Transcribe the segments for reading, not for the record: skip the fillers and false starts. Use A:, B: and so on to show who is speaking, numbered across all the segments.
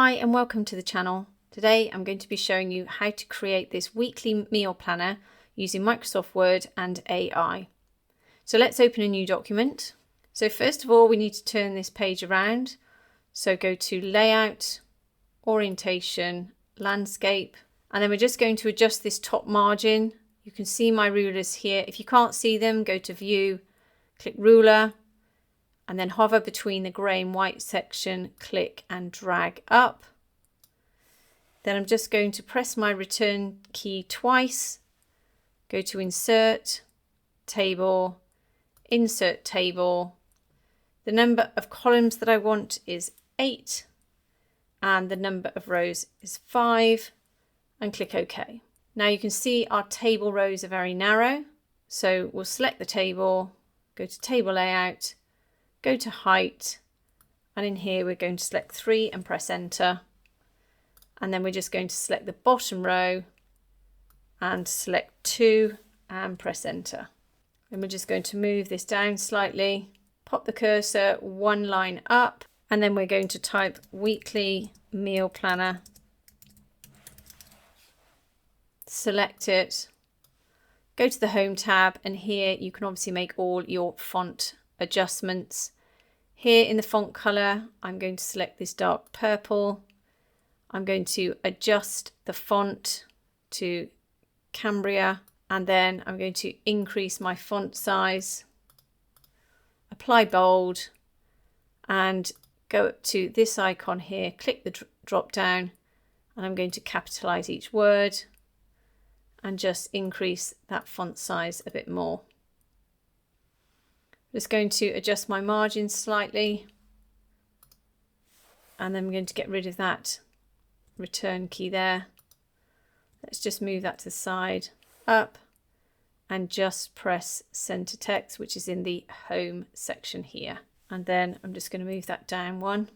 A: Hi and welcome to the channel. Today I'm going to be showing you how to create this weekly meal planner using Microsoft Word and AI. So let's open a new document. So first of all we need to turn this page around. So go to Layout, Orientation, Landscape, and then we're just going to adjust this top margin. You can see my rulers here. If you can't see them, go to View, click Ruler, and then hover between the grey and white section, click and drag up. Then I'm just going to press my return key twice, go to Insert, Table, Insert Table. The number of columns that I want is 8 and the number of rows is 5, and click OK. Now you can see our table rows are very narrow, so we'll select the table, go to Table Layout, go to Height, and in here we're going to select 3 and press Enter. And then we're just going to select the bottom row and select 2 and press Enter. And we're just going to move this down slightly, pop the cursor one line up, and then we're going to type Weekly Meal Planner. Select it, go to the Home tab, and here you can obviously make all your font adjustments. Here in the font color, I'm going to select this dark purple. I'm going to adjust the font to Cambria, and then I'm going to increase my font size, apply bold, and go up to this icon here, click the drop down, and I'm going to capitalize each word and just increase that font size a bit more. I'm just going to adjust my margins slightly, and then I'm going to get rid of that return key there. Let's just move that to the side, up, and just press center text, which is in the home section here. And then I'm just going to move that down one.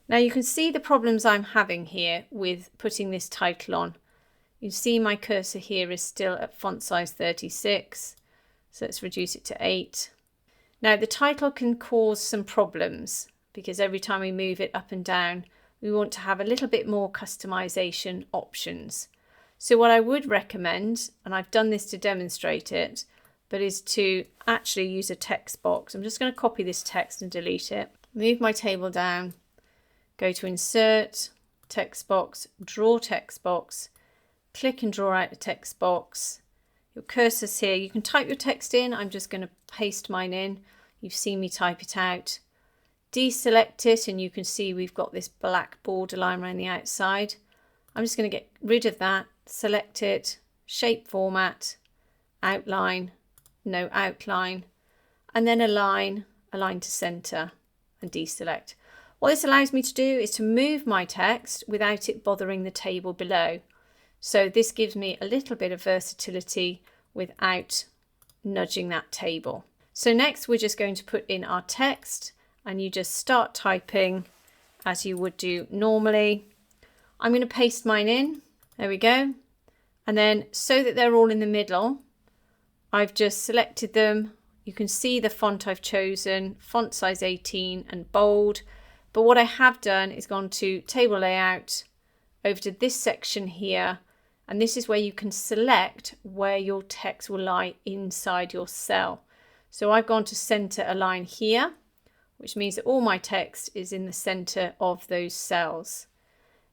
A: Now you can see the problems I'm having here with putting this title on. You see my cursor here is still at font size 36, so let's reduce it to 8. Now the title can cause some problems because every time we move it up and down, we want to have a little bit more customization options. So what I would recommend, and I've done this to demonstrate it, but is to actually use a text box. I'm just going to copy this text and delete it. Move my table down, go to Insert, Text Box, Draw Text Box, click and draw out the text box. Your cursor's here. You can type your text in. I'm just going to paste mine in. You've seen me type it out. Deselect it, and you can see we've got this black borderline around the outside. I'm just going to get rid of that. Select it, Shape Format, Outline, No Outline, and then Align to Center, and deselect. What this allows me to do is to move my text without it bothering the table below. So this gives me a little bit of versatility without nudging that table. So next we're just going to put in our text, and you just start typing as you would do normally. I'm going to paste mine in. There we go. And then so that they're all in the middle, I've just selected them. You can see the font I've chosen, font size 18 and bold. But what I have done is gone to Table Layout, over to this section here, and this is where you can select where your text will lie inside your cell. So I've gone to Center Align here, which means that all my text is in the center of those cells.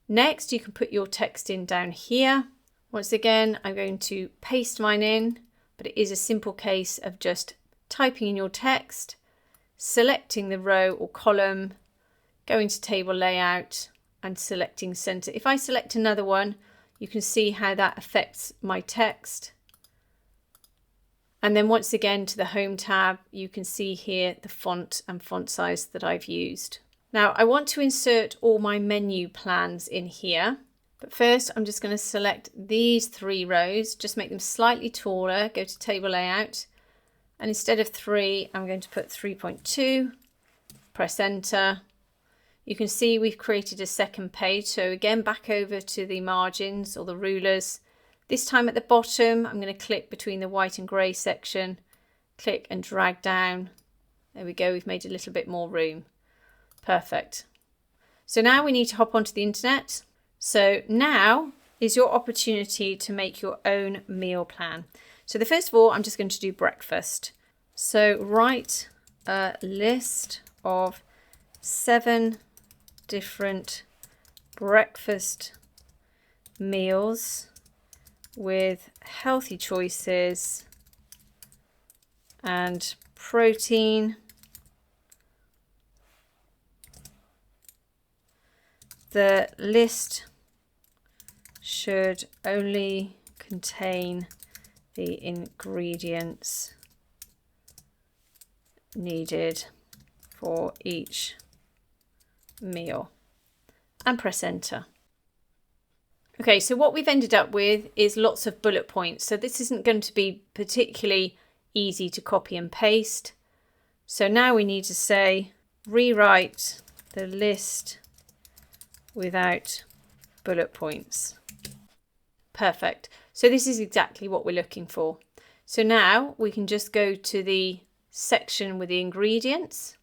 A: Next, you can put your text in down here. Once again, I'm going to paste mine in, but it is a simple case of just typing in your text, selecting the row or column, going to Table Layout, and selecting center. If I select another one, you can see how that affects my text. And then once again to the Home tab, you can see here the font and font size that I've used. Now I want to insert all my menu plans in here, but first I'm just going to select these 3 rows, just make them slightly taller, go to Table Layout, and instead of 3, I'm going to put 3.2, press Enter. You can see we've created a second page. So again, back over to the margins or the rulers. This time at the bottom, I'm going to click between the white and grey section, click and drag down. There we go. We've made a little bit more room. Perfect. So now we need to hop onto the internet. So now is your opportunity to make your own meal plan. So first of all, I'm just going to do breakfast. So write a list of 7 different breakfast meals with healthy choices and protein. The list should only contain the ingredients needed for each meal, and press enter. Okay, so what we've ended up with is lots of bullet points. So this isn't going to be particularly easy to copy and paste. So now we need to say, rewrite the list without bullet points. Perfect. So this is exactly what we're looking for. So now we can just go to the section with the ingredients.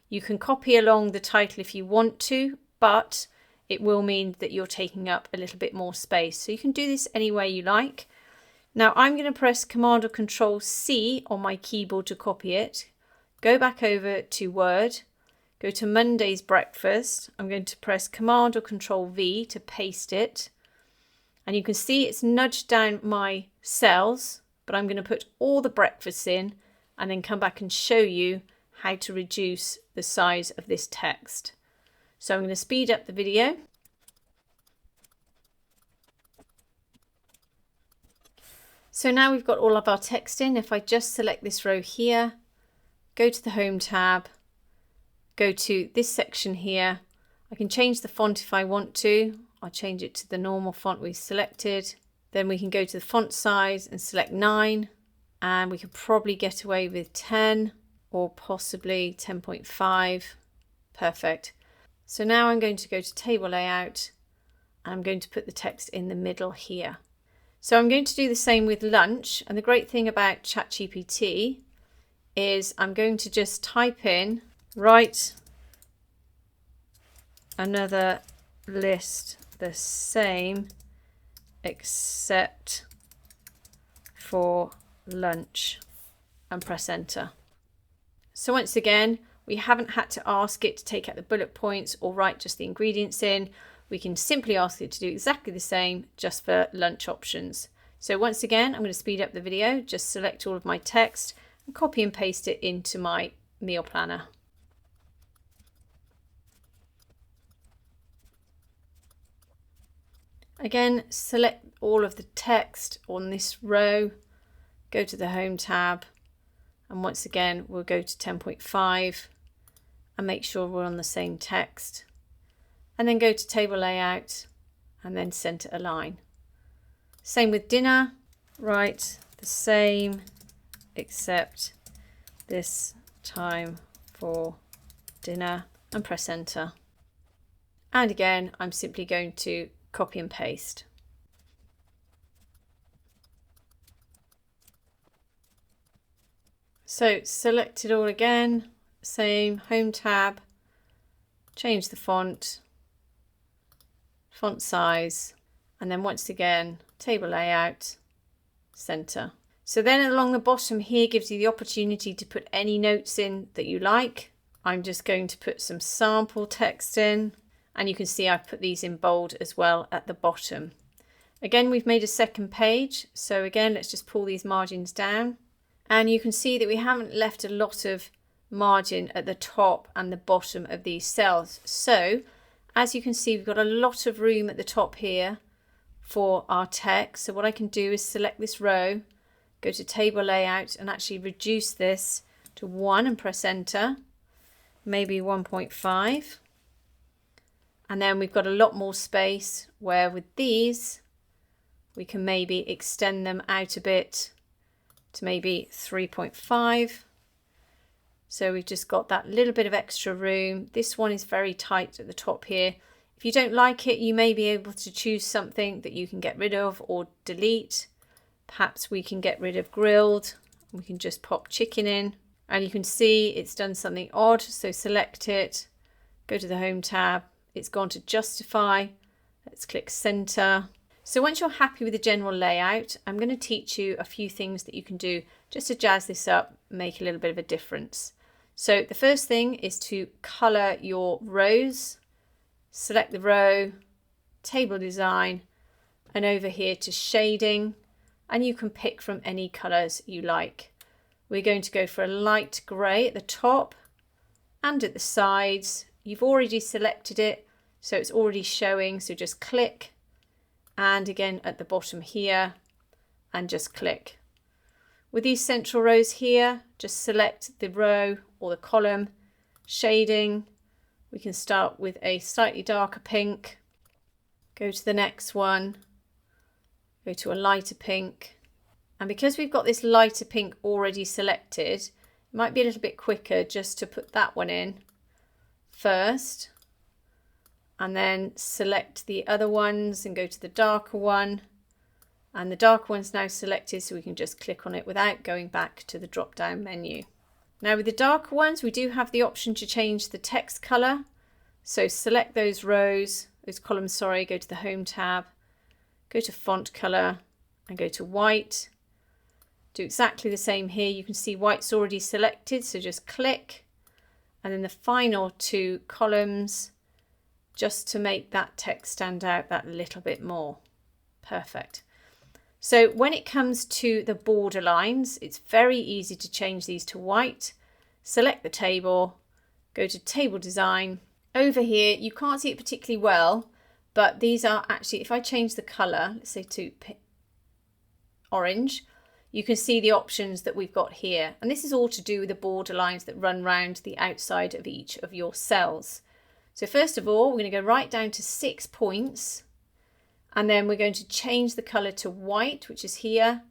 A: You can copy along the title if you want to, but it will mean that you're taking up a little bit more space. So you can do this any way you like. Now I'm going to press Command or Control C on my keyboard to copy it. Go back over to Word, go to Monday's breakfast. I'm going to press Command or Control V to paste it. And you can see it's nudged down my cells, but I'm going to put all the breakfasts in and then come back and show you how to reduce the size of this text. So I'm going to speed up the video. So now we've got all of our text in. If I just select this row here, go to the Home tab, go to this section here. I can change the font if I want to. I'll change it to the normal font we selected. Then we can go to the font size and select 9. And we could probably get away with 10 or possibly 10.5. Perfect. So now I'm going to go to table layout and I'm going to put the text in the middle here. So I'm going to do the same with lunch. And the great thing about ChatGPT is I'm going to just type in, write another list the same except for lunch, and press enter. So once again, we haven't had to ask it to take out the bullet points or write just the ingredients in. We can simply ask it to do exactly the same just for lunch options. So once again, I'm going to speed up the video, just select all of my text and copy and paste it into my meal planner. Again, select all of the text on this row, go to the Home tab, and once again, we'll go to 10.5 and make sure we're on the same text. And then go to table layout and then center align. Same with dinner, write the same except this time for dinner, and press enter. And again, I'm simply going to copy and paste. So select it all again, same Home tab, change the font size, and then once again, table layout, center. So then along the bottom here gives you the opportunity to put any notes in that you like. I'm just going to put some sample text in, and you can see I've put these in bold as well at the bottom. Again, we've made a second page. So again, let's just pull these margins down. And you can see that we haven't left a lot of margin at the top and the bottom of these cells. So as you can see, we've got a lot of room at the top here for our text. So what I can do is select this row, go to table layout and actually reduce this to 1 and press enter, maybe 1.5. And then we've got a lot more space where with these, we can maybe extend them out a bit to maybe 3.5. So we've just got that little bit of extra room. This one is very tight at the top here. If you don't like it, you may be able to choose something that you can get rid of or delete. Perhaps we can get rid of grilled. We can just pop chicken in, and you can see it's done something odd. So select it, go to the Home tab, it's gone to justify. Let's click center. So once you're happy with the general layout, I'm going to teach you a few things that you can do just to jazz this up, make a little bit of a difference. So the first thing is to color your rows. Select the row, table design, and over here to shading, and you can pick from any colors you like. We're going to go for a light gray at the top and at the sides. You've already selected it, so it's already showing, so just click, and again at the bottom here, and just click. With these central rows here, just select the row or the column, shading. We can start with a slightly darker pink, go to the next one, go to a lighter pink. And because we've got this lighter pink already selected, it might be a little bit quicker just to put that one in first, and then select the other ones and go to the darker one. And the darker one's now selected, so we can just click on it without going back to the drop down menu. Now with the darker ones, we do have the option to change the text color. So select those rows, those columns, sorry, go to the Home tab, go to Font Color and go to white. Do exactly the same here. You can see white's already selected, so just click. And then the final two columns, just to make that text stand out that little bit more. Perfect. So when it comes to the border lines, it's very easy to change these to white. Select the table, go to Table Design. Over here, you can't see it particularly well, but these are actually, if I change the color, let's say to orange, you can see the options that we've got here. And this is all to do with the border lines that run round the outside of each of your cells. So first of all, we're going to go right down to 6 points, and then we're going to change the color to white, which is here.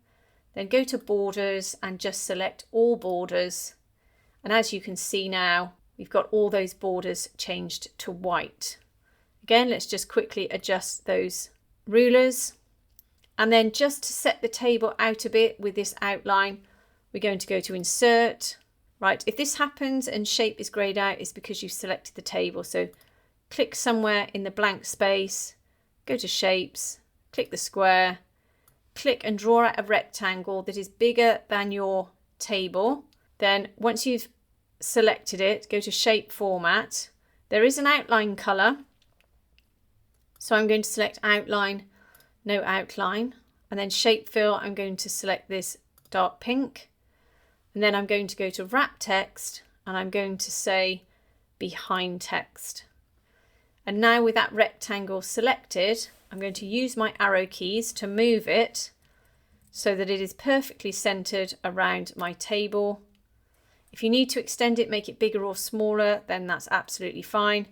A: Then go to borders and just select all borders. And as you can see now, we've got all those borders changed to white. Again, let's just quickly adjust those rulers. And then just to set the table out a bit with this outline, we're going to go to Insert. Right, if this happens and shape is grayed out, it's because you've selected the table. So click somewhere in the blank space, go to Shapes, click the square, click and draw out a rectangle that is bigger than your table. Then once you've selected it, go to Shape Format. There is an outline color. So I'm going to select Outline, No Outline. And then Shape Fill, I'm going to select this dark pink. And then I'm going to go to Wrap Text and I'm going to say Behind Text. And now with that rectangle selected, I'm going to use my arrow keys to move it so that it is perfectly centered around my table. If you need to extend it, make it bigger or smaller, then that's absolutely fine.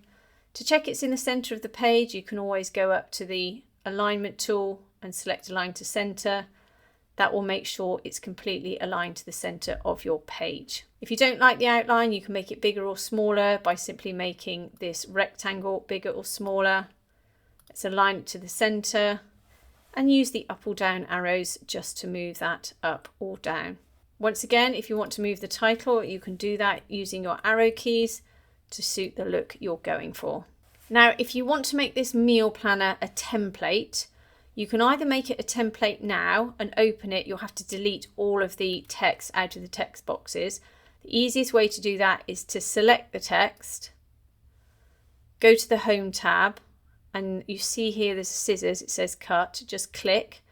A: To check it's in the center of the page, you can always go up to the alignment tool and select Align to Center. That will make sure it's completely aligned to the center of your page. If you don't like the outline, you can make it bigger or smaller by simply making this rectangle bigger or smaller. Let's align it to the center and use the up or down arrows just to move that up or down. Once again, if you want to move the title, you can do that using your arrow keys to suit the look you're going for. Now, if you want to make this meal planner a template, you can either make it a template now and open it. You'll have to delete all of the text out of the text boxes. The easiest way to do that is to select the text, go to the Home tab, and you see here there's scissors, it says cut. Just click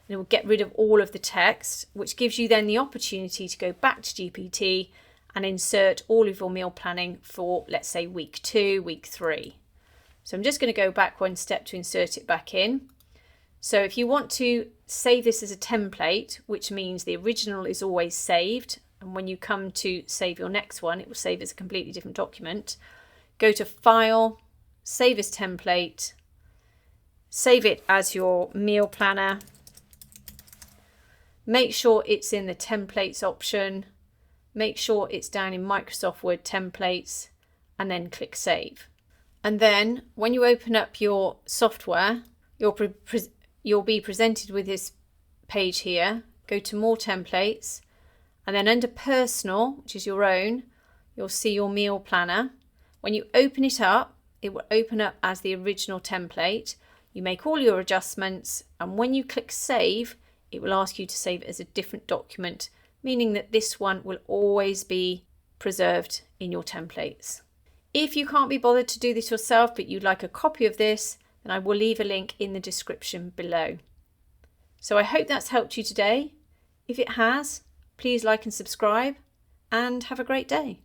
A: and it will get rid of all of the text, which gives you then the opportunity to go back to GPT and insert all of your meal planning for, let's say, week 2, week 3. So I'm just going to go back one step to insert it back in. So if you want to save this as a template, which means the original is always saved, and when you come to save your next one, it will save as a completely different document. Go to File, Save as Template, save it as your meal planner. Make sure it's in the Templates option. Make sure it's down in Microsoft Word Templates, and then click Save. And then when you open up your software, you'll be presented with this page here. Go to More Templates, and then under Personal, which is your own, you'll see your meal planner. When you open it up, it will open up as the original template. You make all your adjustments, and when you click save, it will ask you to save it as a different document, meaning that this one will always be preserved in your templates. If you can't be bothered to do this yourself, but you'd like a copy of this, then I will leave a link in the description below. So I hope that's helped you today. If it has, please like and subscribe, and have a great day.